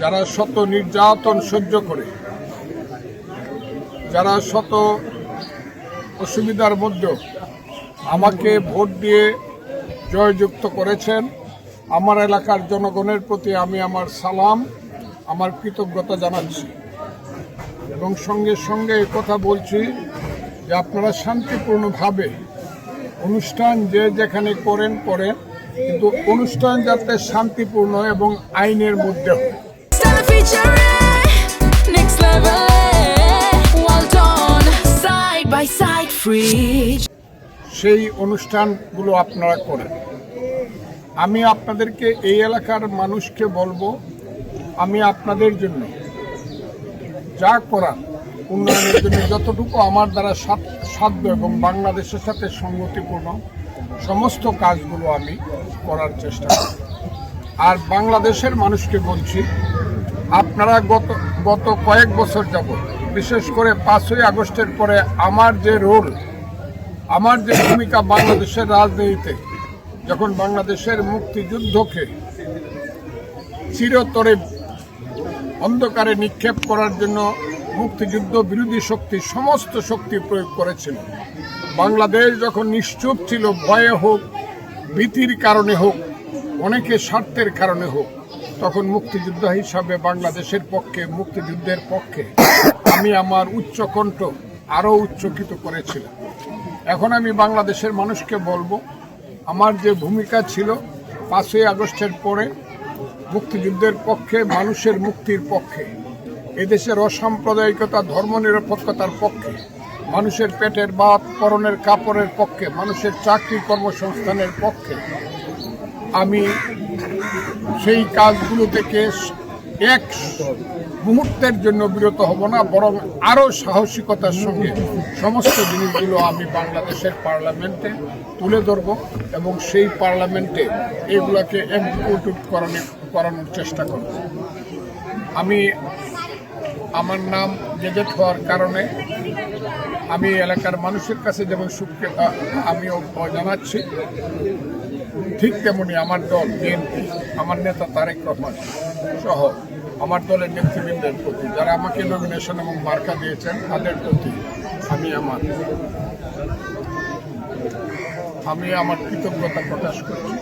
যারা শত নির্যাতন সহ্য করে, যারা শত অসুবিধার মধ্যে আমাকে ভোট দিয়ে জয়যুক্ত করেছেন, আমার এলাকার জনগণের প্রতি আমি আমার সালাম, আমার কৃতজ্ঞতা জানাচ্ছি। এবং সঙ্গে সঙ্গে কথা বলছি যে আপনারা শান্তিপূর্ণভাবে অনুষ্ঠান যে যেখানে করেন, কিন্তু অনুষ্ঠান যাতে শান্তিপূর্ণ এবং আইনের মধ্যে হয়। সেই অনুষ্ঠানগুলো আপনারা করেন। আমি আপনাদেরকে, এই এলাকার মানুষকে বলবো, আমি আপনাদের জন্য যা করার উন্নয়নের জন্য যতটুকু আমার দ্বারা সাধ্য এবং বাংলাদেশের সাথে সঙ্গতিপূর্ণ সমস্ত কাজগুলো আমি করার চেষ্টা করি। আর বাংলাদেশের মানুষকে বলছি, আপনারা গত কয়েক বছর যাবত, বিশেষ করে 5ই আগস্টের পরে আমার যে রোল, আমার যে ভূমিকা বাংলাদেশের রাজনীতিতে, যখন বাংলাদেশের মুক্তিযুদ্ধকে চিরতরে অন্ধকারে নিক্ষেপ করার জন্য মুক্তিযুদ্ধ বিরোধী শক্তি সমস্ত শক্তি প্রয়োগ করেছিল, বাংলাদেশ যখন নিশ্চুপ ছিল, ভয়ে হোক, ভীতির কারণে হোক, অনেকে স্বার্থের কারণে হোক, তখন মুক্তিযোদ্ধা হিসাবে বাংলাদেশের পক্ষে, মুক্তিযুদ্ধের পক্ষে আমি আমার উচ্চকণ্ঠ আরও উচ্চকিত করেছিলাম। এখন আমি বাংলাদেশের মানুষকে বলবো, আমার যে ভূমিকা ছিল 5ই আগস্টের পরে মুক্তিযুদ্ধের পক্ষে, মানুষের মুক্তির পক্ষে, এদেশের অসাম্প্রদায়িকতা, ধর্মনিরপেক্ষতার পক্ষে, মানুষের পেটের ভাত, পরনের কাপড়ের পক্ষে, মানুষের চাকরি কর্মসংস্থানের পক্ষে, আমি সেই কাজগুলো থেকে এক মুহূর্তের জন্য বিরত হব না, বরং আরও সাহসিকতার সঙ্গে সমস্ত জিনিসগুলো আমি বাংলাদেশের পার্লামেন্টে তুলে ধরব এবং সেই পার্লামেন্টে এগুলোকে এক্সিকিউট করানোর চেষ্টা করব। আমার নাম গেজেট হওয়ার কারণে আমি এলাকার মানুষের কাছে যেমন সুখ্যাতি আমিও জানাচ্ছি, ঠিক তেমনি আমার দল বিএনপি, আমার নেতা তারেক রহমান সহ আমার দলের নেতৃবৃন্দের প্রতি, যারা আমাকে নমিনেশন এবং মার্কা দিয়েছেন, তাদের প্রতি আমি আমার কৃতজ্ঞতা প্রকাশ করছি।